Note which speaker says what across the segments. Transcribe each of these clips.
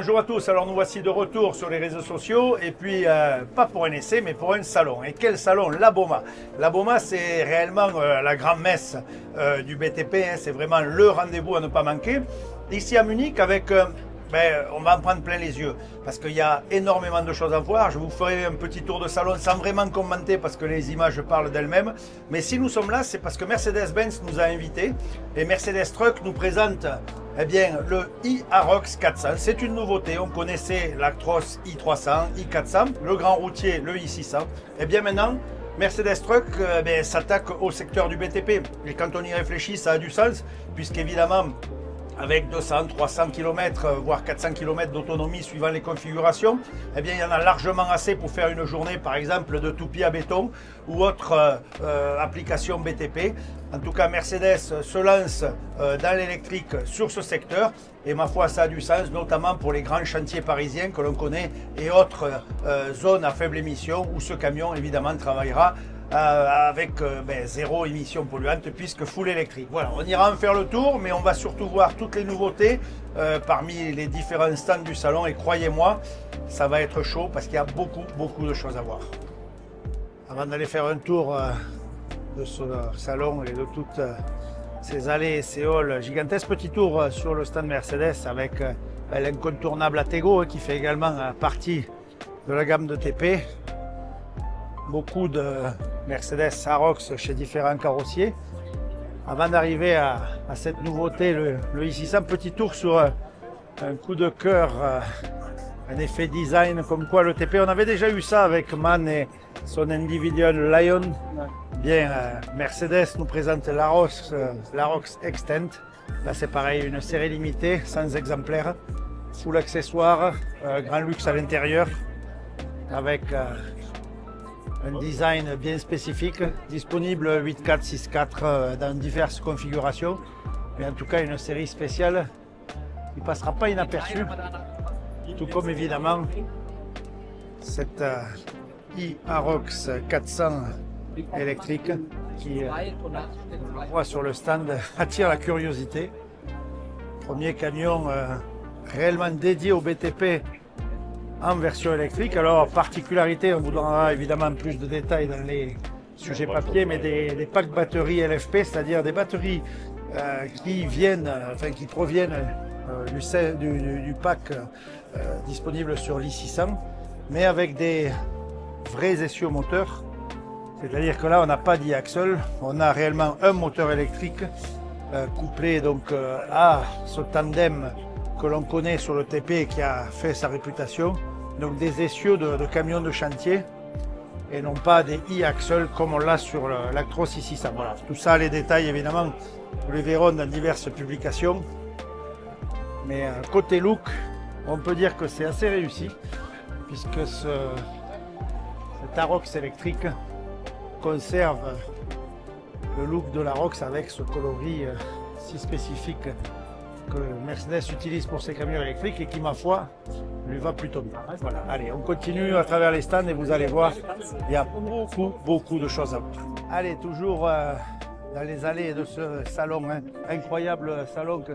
Speaker 1: Bonjour à tous, alors nous voici de retour sur les réseaux sociaux et puis pas pour un essai mais pour un salon. Et quel salon? La Bauma. La Bauma c'est réellement la grande messe du BTP, hein. C'est vraiment le rendez-vous à ne pas manquer. Ici à Munich avec, on va en prendre plein les yeux parce qu'il y a énormément de choses à voir. Je vous ferai un petit tour de salon sans vraiment commenter parce que les images parlent d'elles-mêmes. Mais si nous sommes là, c'est parce que Mercedes-Benz nous a invités et Mercedes Truck nous présente le e-Arocs 400. C'est une nouveauté. On connaissait l'Actros i300, i400, le grand routier, le i600. Et bien maintenant, Mercedes Truck s'attaque au secteur du BTP. Et quand on y réfléchit, ça a du sens, puisqu'évidemment, avec 200, 300 km, voire 400 km d'autonomie suivant les configurations, il y en a largement assez pour faire une journée, par exemple, de toupie à béton ou autre application BTP. En tout cas, Mercedes se lance dans l'électrique sur ce secteur et ma foi, ça a du sens, notamment pour les grands chantiers parisiens que l'on connaît et autres zones à faible émission où ce camion, évidemment, travaillera avec zéro émission polluante puisque full électrique. Voilà, on ira en faire le tour, mais on va surtout voir toutes les nouveautés parmi les différents stands du salon et croyez-moi, ça va être chaud parce qu'il y a beaucoup de choses à voir. Avant d'aller faire un tour de ce salon et de toutes ces allées et ces halls gigantesques, petit tour sur le stand Mercedes avec l'incontournable Attego qui fait également partie de la gamme de TP. Beaucoup de Mercedes Arocs chez différents carrossiers. Avant d'arriver à cette nouveauté, le i600, petit tour sur un coup de cœur, un effet design comme quoi le TP, on avait déjà eu ça avec MAN et son Individual Lion. Mercedes nous présente l'Arocs Extent. Là c'est pareil, une série limitée, 100 exemplaires, full accessoire, grand luxe à l'intérieur, avec un design bien spécifique, disponible 8.4, 6.4 dans diverses configurations, mais en tout cas une série spéciale qui ne passera pas inaperçue, tout comme évidemment cette e-Arocs 400 électrique qui, on voit sur le stand, attire la curiosité. Premier camion réellement dédié au BTP en version électrique. Alors, particularité, on vous donnera évidemment plus de détails dans les sujets papier, mais des packs batteries LFP, c'est-à-dire des batteries qui proviennent du pack disponible sur l'i600, mais avec des vrais essieux moteurs. C'est-à-dire que là, on n'a pas d'e-axle, on a réellement un moteur électrique couplé donc à ce tandem que l'on connaît sur le TP et qui a fait sa réputation, donc des essieux de camions de chantier et non pas des e-axle comme on l'a sur l'Actros i600. Voilà, tout ça, les détails évidemment, vous les verrons dans diverses publications, mais côté look, on peut dire que c'est assez réussi puisque cet Arocs électrique conserve le look de l'Arocs avec ce coloris si spécifique que Mercedes utilise pour ses camions électriques et qui, ma foi, lui va plutôt bien. Voilà, allez, on continue à travers les stands et vous allez voir, il y a beaucoup de choses à voir. Allez, toujours dans les allées de ce salon, incroyable salon que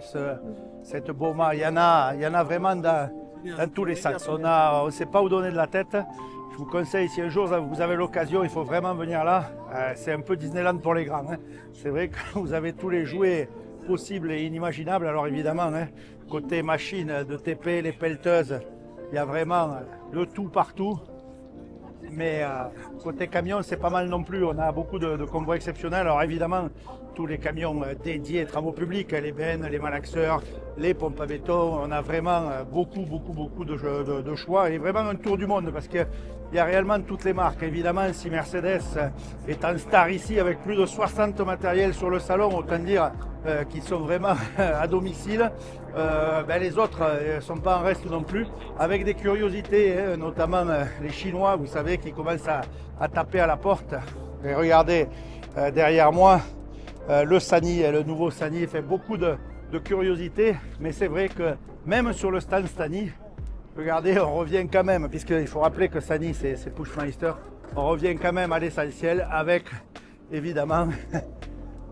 Speaker 1: cette Bauma, il y en a vraiment dans tous les sens. On ne sait pas où donner de la tête. Je vous conseille, si un jour vous avez l'occasion, il faut vraiment venir là. C'est un peu Disneyland pour les grands. C'est vrai que vous avez tous les jouets possibles et inimaginables. Alors évidemment, côté machine de TP, les pelleteuses, il y a vraiment le tout partout. Mais côté camion, c'est pas mal non plus. On a beaucoup de convois exceptionnels. Alors évidemment, tous les camions dédiés travaux publics, les bennes, les malaxeurs, les pompes à béton. On a vraiment beaucoup de choix et vraiment un tour du monde parce qu'il y a réellement toutes les marques. Évidemment, si Mercedes est en star ici avec plus de 60 matériels sur le salon, autant dire qu'ils sont vraiment à domicile. Les autres ne sont pas en reste non plus, avec des curiosités, notamment les Chinois, vous savez, qui commencent à taper à la porte. Et regardez derrière moi, le Sani, le nouveau Sani fait beaucoup de curiosités, mais c'est vrai que même sur le stand Sani, regardez, on revient quand même, puisqu'il faut rappeler que Sani c'est Pushmeister, on revient quand même à l'essentiel avec évidemment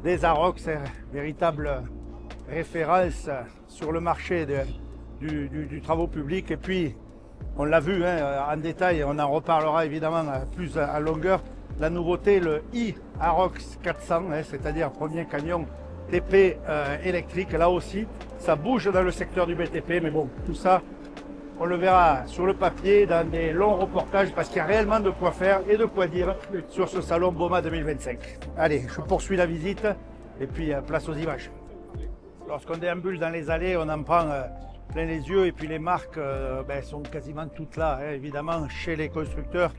Speaker 1: des Arocs, véritable référence sur le marché du travaux publics. Et puis, on l'a vu hein, en détail, on en reparlera évidemment plus à longueur. La nouveauté, le e-Arocs 400, hein, c'est-à-dire premier camion TP électrique. Là aussi, ça bouge dans le secteur du BTP, mais bon, tout ça, on le verra sur le papier dans des longs reportages parce qu'il y a réellement de quoi faire et de quoi dire sur ce salon Bauma 2025. Allez, je poursuis la visite et puis place aux images. Lorsqu'on déambule dans les allées, on en prend plein les yeux et puis les marques sont quasiment toutes là. Hein. Évidemment, chez les constructeurs,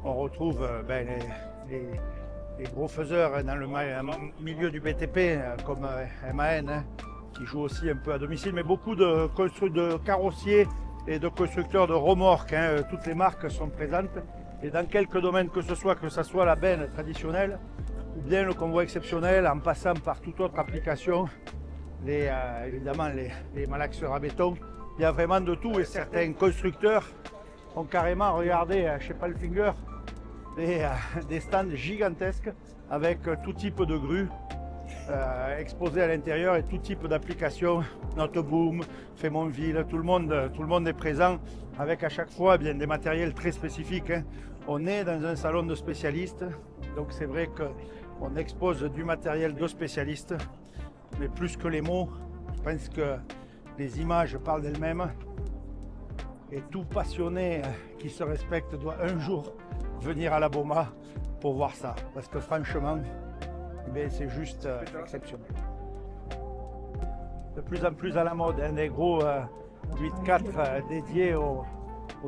Speaker 1: on retrouve les gros faiseurs dans le milieu du BTP comme MAN hein, qui joue aussi un peu à domicile, mais beaucoup de carrossiers et de constructeurs de remorques. Hein. Toutes les marques sont présentes et dans quelques domaines que ce soit la benne traditionnelle ou bien le convoi exceptionnel en passant par toute autre application. Évidemment les malaxeurs à béton, il y a vraiment de tout et certains constructeurs ont carrément regardé chez Palfinger des stands gigantesques avec tout type de grues exposées à l'intérieur et tout type d'applications, Noteboom, Fémonville, tout le monde est présent avec à chaque fois bien des matériels très spécifiques. Hein. On est dans un salon de spécialistes, donc c'est vrai qu'on expose du matériel de spécialistes. Mais plus que les mots, je pense que les images parlent d'elles-mêmes. Et tout passionné qui se respecte doit un jour venir à la Bauma pour voir ça. Parce que franchement, c'est juste exceptionnel. De plus en plus à la mode, hein, des gros 8x4 dédiés aux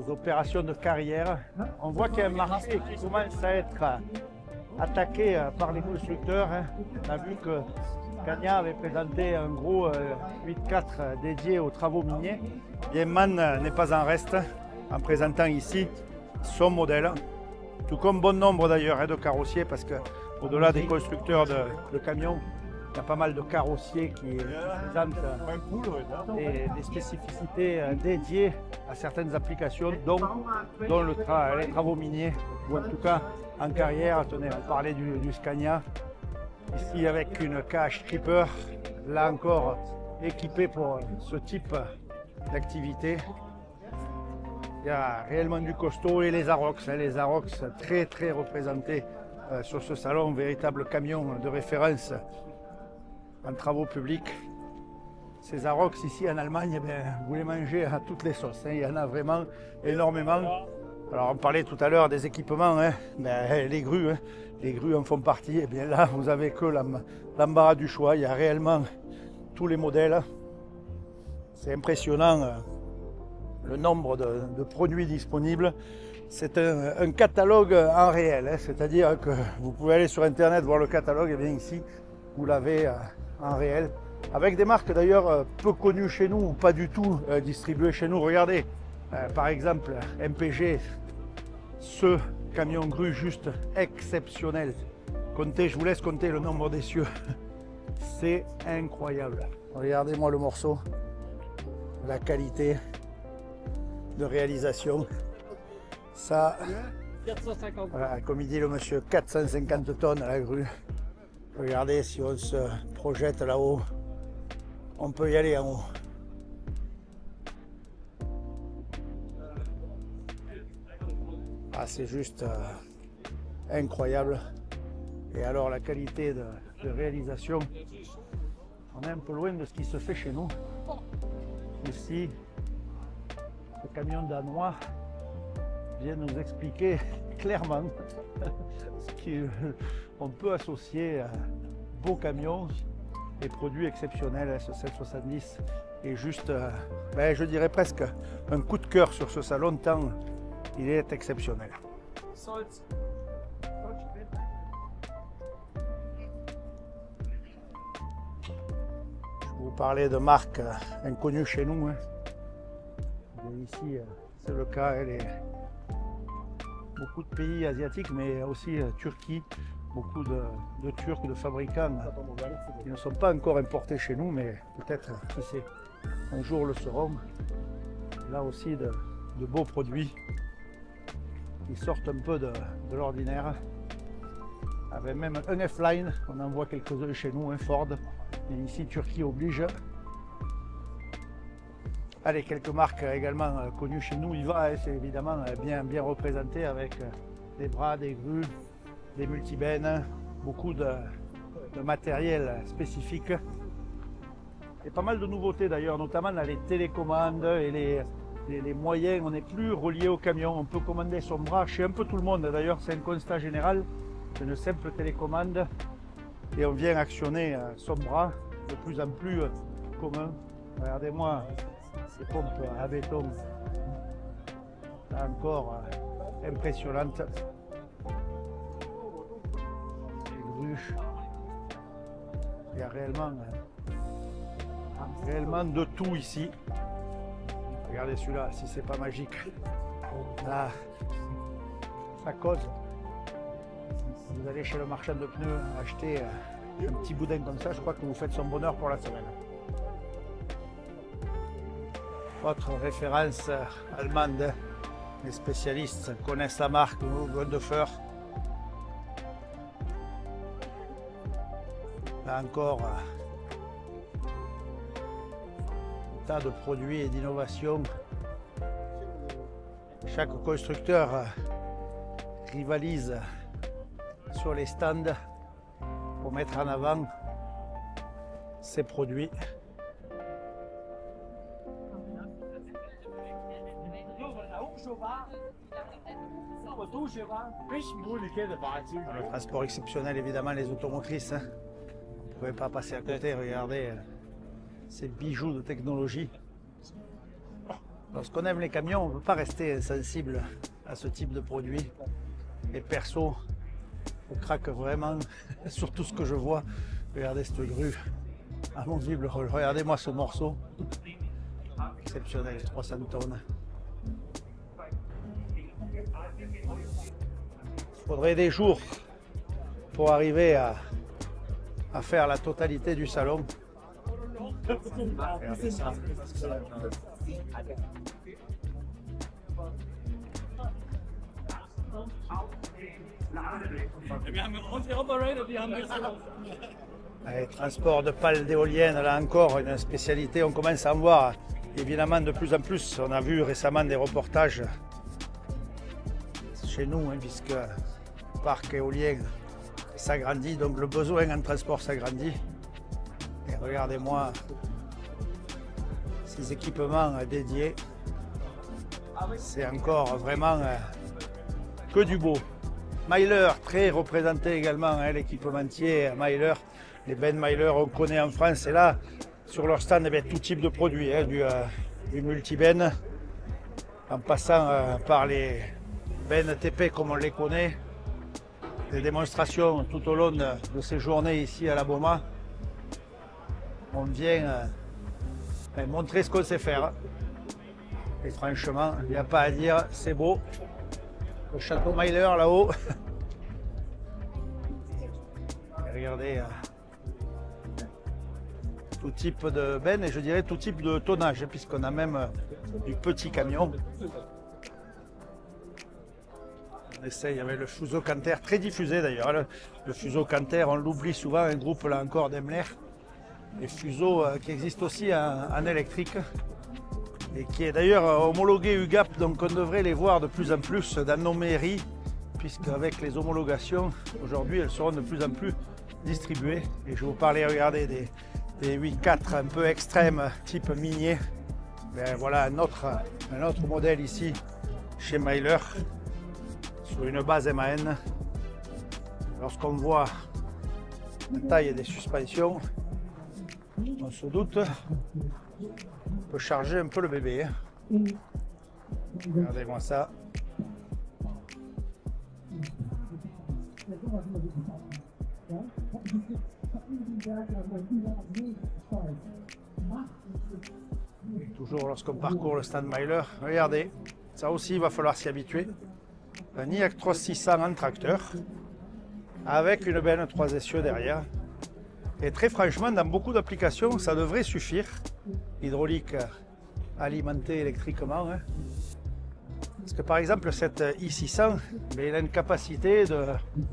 Speaker 1: opérations de carrière. On voit qu'il y a un marché qui commence à être attaqué par les constructeurs. Hein. On a vu que Scania avait présenté un gros 8x4 dédié aux travaux miniers. Bien, MAN n'est pas en reste en présentant ici son modèle, tout comme bon nombre d'ailleurs de carrossiers, parce que au-delà des constructeurs de camions, il y a pas mal de carrossiers qui présentent des spécificités dédiées à certaines applications, dont les travaux miniers, ou en tout cas en carrière. Attendez, on parlait du Scania. Ici avec une cage Tripper, là encore équipée pour ce type d'activité. Il y a réellement du costaud et les Arocs, hein, les Arocs très très représentés sur ce salon, véritable camion de référence en travaux publics. Ces Arocs ici en Allemagne, vous les mangez à toutes les sauces, hein, il y en a vraiment énormément. Alors on parlait tout à l'heure des équipements, hein, les grues. Hein. Les grues en font partie, et bien là vous avez que l'embarras du choix, il y a réellement tous les modèles. C'est impressionnant le nombre de produits disponibles. C'est un catalogue en réel, hein, c'est-à-dire que vous pouvez aller sur internet voir le catalogue, et bien ici vous l'avez en réel. Avec des marques d'ailleurs peu connues chez nous ou pas du tout distribuées chez nous. Regardez, par exemple MPG, ce camion grue juste exceptionnel. Comptez, je vous laisse compter le nombre d'essieux. C'est incroyable. Regardez-moi le morceau, la qualité de réalisation. Ça, 450. Voilà, comme il dit le monsieur, 450 tonnes à la grue. Regardez, si on se projette là-haut, on peut y aller en haut. Ah, c'est juste incroyable. Et alors la qualité de réalisation, on est un peu loin de ce qui se fait chez nous. Ici, le camion danois vient nous expliquer clairement ce qu'on peut associer à beaux camions et produits exceptionnels. Ce 770 est juste, je dirais presque un coup de cœur sur ce salon tant il est exceptionnel. Je vous parlais de marques inconnues chez nous. Hein. Ici, c'est le cas. Beaucoup de pays asiatiques, mais aussi Turquie. Beaucoup de Turcs, de fabricants qui ne sont pas encore importés chez nous, mais peut-être, qui sait, un jour le seront. Là aussi, de beaux produits. Ils sortent un peu de l'ordinaire. Avec même un F-Line, on en voit quelques-uns chez nous, un Ford. Et ici, Turquie oblige. Allez, quelques marques également connues chez nous. IVA, c'est évidemment bien représenté avec des bras, des grues, des multibennes, beaucoup de matériel spécifique. Et pas mal de nouveautés d'ailleurs, notamment dans les télécommandes et les moyens. On n'est plus relié au camion, on peut commander son bras chez un peu tout le monde. D'ailleurs, c'est un constat général, c'est une simple télécommande et on vient actionner son bras de plus en plus commun. Regardez-moi ces pompes à béton, là encore impressionnantes. Les grues. Il y a réellement de tout ici. Regardez celui-là, si c'est pas magique. Là, ça cause. Vous allez chez le marchand de pneus acheter un petit boudin comme ça, je crois que vous faites son bonheur pour la semaine. Autre référence allemande, les spécialistes connaissent la marque Gondefer. Là encore, un tas de produits et d'innovations. Chaque constructeur rivalise sur les stands pour mettre en avant ses produits. Le transport exceptionnel, évidemment, les automotrices. Vous ne pouvez pas passer à côté, regardez ces bijoux de technologie. Lorsqu'on aime les camions, on ne peut pas rester insensible à ce type de produit. Et perso, je craque vraiment sur tout ce que je vois. Regardez cette grue amovible, regardez-moi ce morceau. Exceptionnel, 300 tonnes. Il faudrait des jours pour arriver à faire la totalité du salon. Regardez ça. Allez, transport de pales d'éoliennes, là encore, une spécialité. On commence à en voir évidemment de plus en plus. On a vu récemment des reportages chez nous, hein, puisque le parc éolien s'agrandit, donc le besoin en transport s'agrandit. Et regardez-moi ces équipements dédiés. C'est encore vraiment que du beau. Myler, très représenté également, hein, l'équipementier Myler. Les bennes Myler, on connaît en France. Et là, sur leur stand, tout type de produits, hein, du multi-bennes, en passant par les bennes TP comme on les connaît. Des démonstrations tout au long de ces journées ici à la Boma. On vient montrer ce qu'on sait faire. Et franchement, il n'y a pas à dire, c'est beau. Le château Myler là-haut. Regardez, tout type de benne et je dirais tout type de tonnage, puisqu'on a même du petit camion. On essaye avec le fuseau Canter, très diffusé d'ailleurs. Le fuseau Canter, on l'oublie souvent, un groupe là encore d'Emler. Les fuseaux qui existent aussi en électrique et qui est d'ailleurs homologué UGAP, donc on devrait les voir de plus en plus dans nos mairies, puisque avec les homologations, aujourd'hui elles seront de plus en plus distribuées. Et je vous parlais, regardez, des 8.4 un peu extrêmes, type minier. Ben, voilà un autre modèle ici chez Myler, sur une base MAN. Lorsqu'on voit la taille des suspensions, on se doute, on peut charger un peu le bébé. Hein. Regardez-moi ça. Et toujours lorsqu'on parcourt le stand Myler, regardez, ça aussi il va falloir s'y habituer. Un iActros 600 en tracteur, avec une benne 3 essieux derrière. Et très franchement, dans beaucoup d'applications, ça devrait suffire. Hydraulique alimentée électriquement. Hein. Parce que par exemple, cette i600, mais elle a une capacité de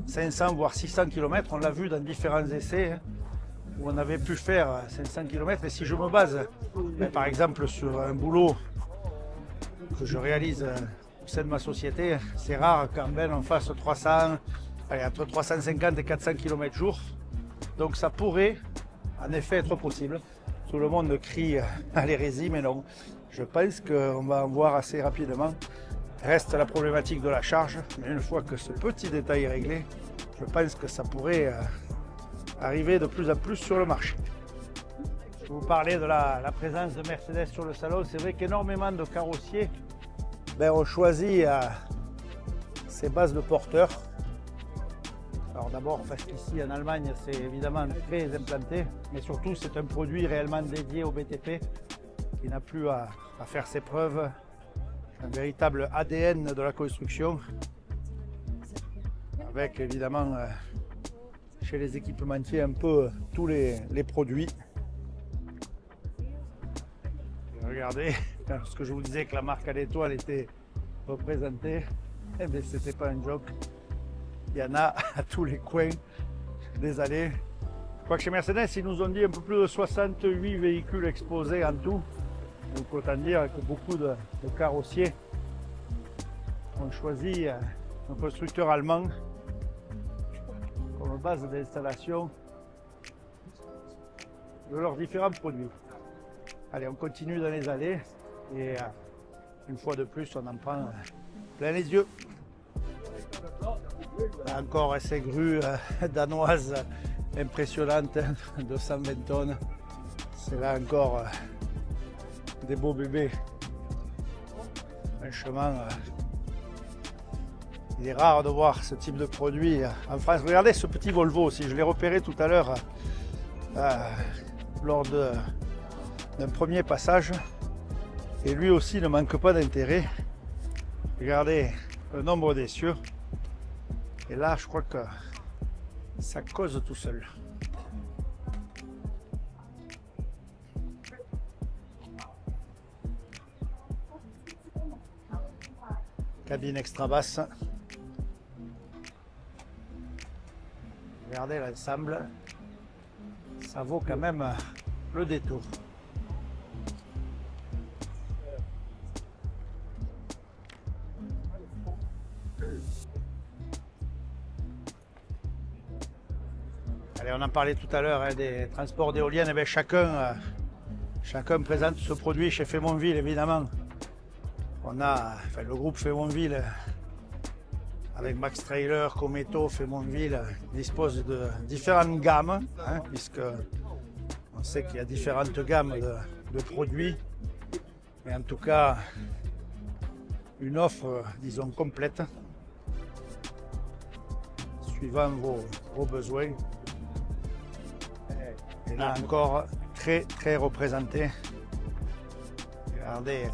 Speaker 1: 500 voire 600 km. On l'a vu dans différents essais. Hein. où on avait pu faire 500 km. Et si je me base, par exemple, sur un boulot que je réalise au sein de ma société, c'est rare qu'en Ben on fasse 300, allez, entre 350 et 400 km jour. Donc ça pourrait en effet être possible. Tout le monde crie à l'hérésie, mais non. Je pense qu'on va en voir assez rapidement. Reste la problématique de la charge, mais une fois que ce petit détail est réglé, je pense que ça pourrait arriver de plus en plus sur le marché. Je vous parlais de la présence de Mercedes sur le salon. C'est vrai qu'énormément de carrossiers ont choisi ces bases de porteurs. Alors d'abord parce qu'ici en Allemagne c'est évidemment très implanté, mais surtout c'est un produit réellement dédié au BTP qui n'a plus à faire ses preuves. Un véritable ADN de la construction, avec évidemment chez les équipementiers un peu tous les produits. Et regardez, lorsque je vous disais que la marque à l'étoile était représentée, eh bien c'était pas un joke. Il y en a à tous les coins des allées. Je crois que chez Mercedes, ils nous ont dit un peu plus de 68 véhicules exposés en tout. Donc autant dire que beaucoup de carrossiers ont choisi un constructeur allemand comme base d'installation de leurs différents produits. Allez, on continue dans les allées et une fois de plus on en prend plein les yeux. Là encore ces grues danoises impressionnantes de 120 tonnes. C'est là encore des beaux bébés. Franchement, il est rare de voir ce type de produit en France. Regardez ce petit Volvo aussi, je l'ai repéré tout à l'heure lors d'un premier passage. Et lui aussi ne manque pas d'intérêt. Regardez le nombre d'essieux. Et là, je crois que ça cause tout seul. Cabine extra basse. Regardez l'ensemble. Ça vaut quand même le détour. Allez, on en parlait tout à l'heure des transports d'éoliennes. Eh bien, chacun présente ce produit chez Faimonville, évidemment. On a le groupe Faimonville avec Max Trailer, Cometo, Faimonville dispose de différentes gammes, puisque on sait qu'il y a différentes gammes de produits, mais en tout cas une offre, disons, complète suivant vos besoins. Et là encore très représenté. Regardez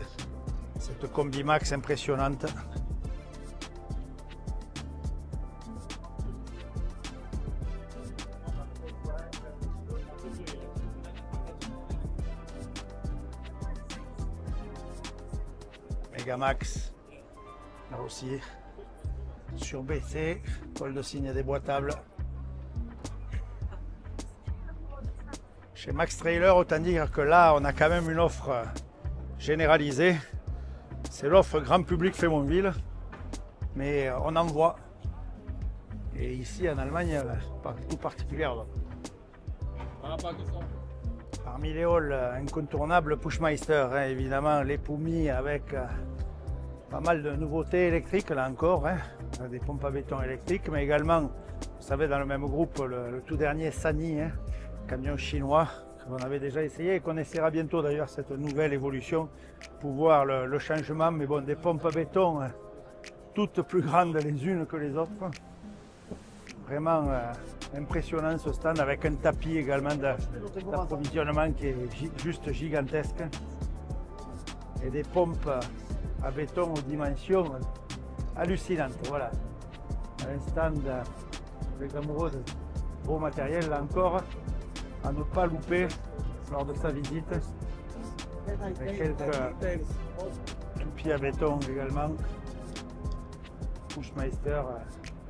Speaker 1: cette Combi Max impressionnante. Megamax, là aussi sur BC, col de cygne déboîtable. Chez Max Trailer, autant dire que là on a quand même une offre généralisée. C'est l'offre grand public Faimonville, mais on en voit. Et ici en Allemagne, tout particulièrement. Parmi les halls incontournables, Pushmeister, évidemment, les Pumi avec pas mal de nouveautés électriques là encore, des pompes à béton électriques, mais également, vous savez, dans le même groupe, le tout dernier Sany, camion chinois qu'on avait déjà essayé et qu'on essaiera bientôt d'ailleurs cette nouvelle évolution pour voir le changement, mais bon, des pompes à béton toutes plus grandes les unes que les autres. Vraiment impressionnant ce stand avec un tapis également d'approvisionnement qui est juste gigantesque et des pompes à béton aux dimensions hallucinantes. Voilà, un stand avec amoureux de beau matériel là encore à ne pas louper lors de sa visite. Avec quelques toupies à béton également. Pushmeister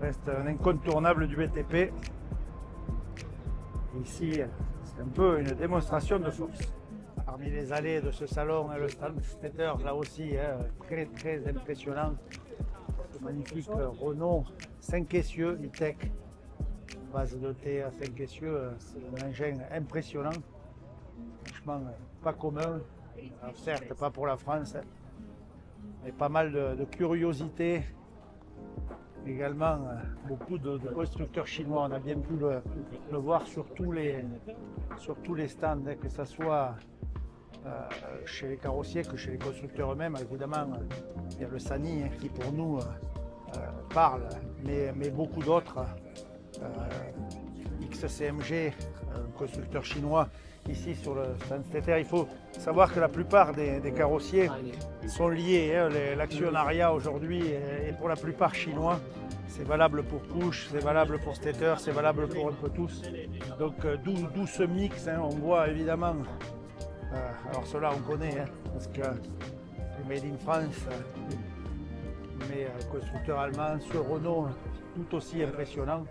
Speaker 1: reste un incontournable du BTP. Ici, C'est un peu une démonstration de force. Parmi les allées de ce salon, le stand Stater, là aussi, très impressionnant. Le magnifique Renault 5 essieux E-Tech, base de T à 5 essieux, c'est un engin impressionnant. Franchement, pas commun. Alors, certes, pas pour la France, mais pas mal de curiosité. Également, beaucoup de constructeurs chinois. On a bien pu le voir sur tous les stands, que ce soit chez les carrossiers que chez les constructeurs eux-mêmes. Évidemment, il y a le Sany qui pour nous parle, mais beaucoup d'autres. XCMG, un constructeur chinois, ici sur le stand Stater. Il faut savoir que la plupart des carrossiers sont liés. L'actionnariat aujourd'hui est pour la plupart chinois. C'est valable pour Push, c'est valable pour Stater, c'est valable pour un peu tous. Donc d'où ce mix. On voit évidemment, alors cela on connaît, parce que c'est made in France, mais constructeur allemand, ce Renault tout aussi impressionnant.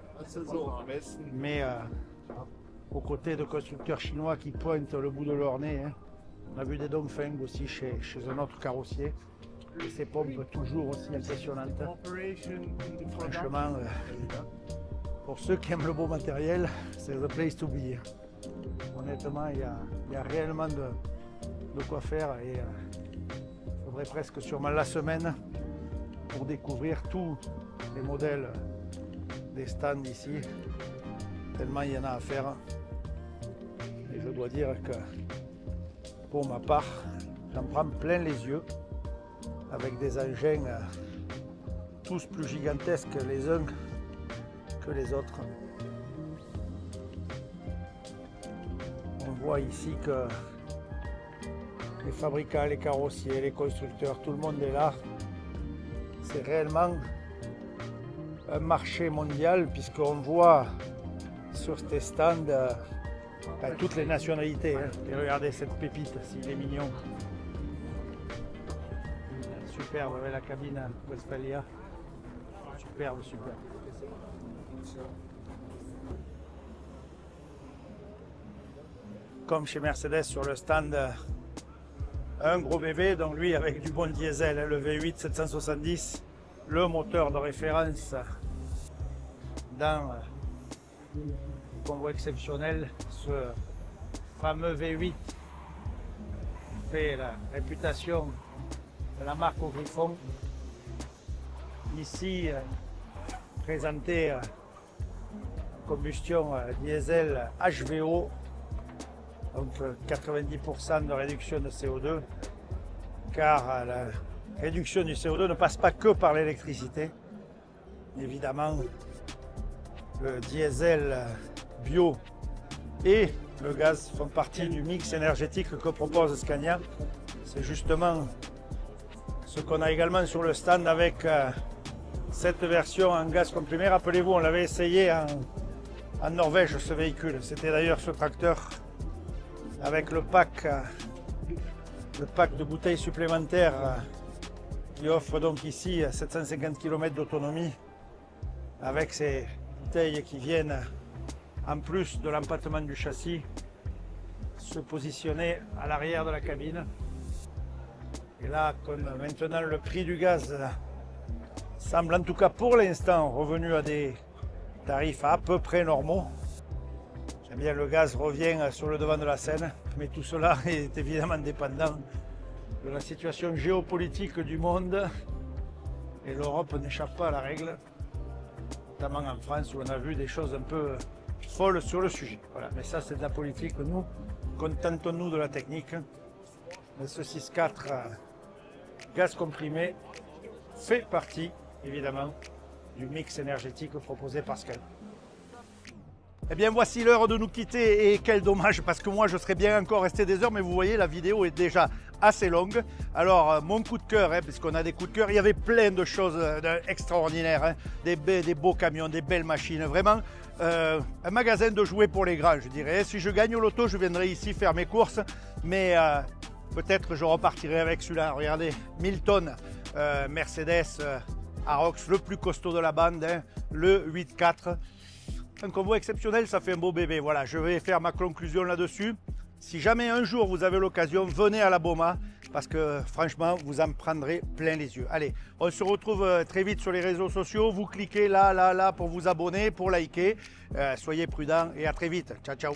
Speaker 1: Mais aux côtés de constructeurs chinois qui pointent le bout de leur nez. On a vu des Dongfeng aussi chez un autre carrossier. Et ces pompes toujours aussi impressionnantes. Franchement, pour ceux qui aiment le beau matériel, c'est the place to be. Honnêtement, il y a réellement de quoi faire et il faudrait presque sûrement la semaine pour découvrir tous les modèles des stands ici. Tellement il y en a à faire. Et je dois dire que pour ma part, j'en prends plein les yeux avec des engins tous plus gigantesques les uns que les autres. On voit ici que les fabricants, les carrossiers, les constructeurs, tout le monde est là. C'est réellement un marché mondial puisqu'on voit sur ces stands toutes les nationalités. Et regardez cette pépite, s'il est mignon. Superbe, avec la cabine Westphalia. Superbe. Comme chez Mercedes sur le stand, un gros bébé, donc lui avec du bon diesel, le V8 770, le moteur de référence dans le convoi exceptionnel. Ce fameux V8 fait la réputation de la marque au Griffon. Ici, présenté combustion diesel HVO, donc 90% de réduction de CO2, car la réduction du CO2 ne passe pas que par l'électricité. Évidemment, le diesel bio et le gaz font partie du mix énergétique que propose Scania. C'est justement ce qu'on a également sur le stand avec cette version en gaz comprimé. Rappelez-vous, on l'avait essayé en Norvège, ce véhicule. C'était d'ailleurs ce tracteur avec le pack de bouteilles supplémentaires qui offre donc ici 750 km d'autonomie avec ces bouteilles qui viennent en plus de l'empattement du châssis se positionner à l'arrière de la cabine. Et là, comme maintenant le prix du gaz semble en tout cas pour l'instant revenu à des tarifs à peu près normaux, eh bien le gaz revient sur le devant de la scène, mais tout cela est évidemment dépendant de la situation géopolitique du monde et l'Europe n'échappe pas à la règle, notamment en France où on a vu des choses un peu folles sur le sujet. Voilà. Mais ça c'est de la politique, nous contentons-nous de la technique. Le 6.4 gaz comprimé fait partie évidemment du mix énergétique proposé par Scania. Eh bien voici l'heure de nous quitter et quel dommage parce que moi je serais bien encore resté des heures, mais vous voyez la vidéo est déjà assez longue. Alors mon coup de cœur, puisqu'on a des coups de cœur, il y avait plein de choses extraordinaires, des beaux camions, des belles machines, vraiment un magasin de jouets pour les grands je dirais. Si je gagne au loto je viendrai ici faire mes courses, mais peut-être je repartirai avec celui-là. Regardez, Milton, Mercedes Arox, le plus costaud de la bande, le 8.4. Un convoi exceptionnel, ça fait un beau bébé. Voilà, je vais faire ma conclusion là-dessus. Si jamais un jour vous avez l'occasion, venez à la Boma parce que franchement, vous en prendrez plein les yeux. Allez, on se retrouve très vite sur les réseaux sociaux. Vous cliquez là pour vous abonner, pour liker. Soyez prudents et à très vite. Ciao, ciao.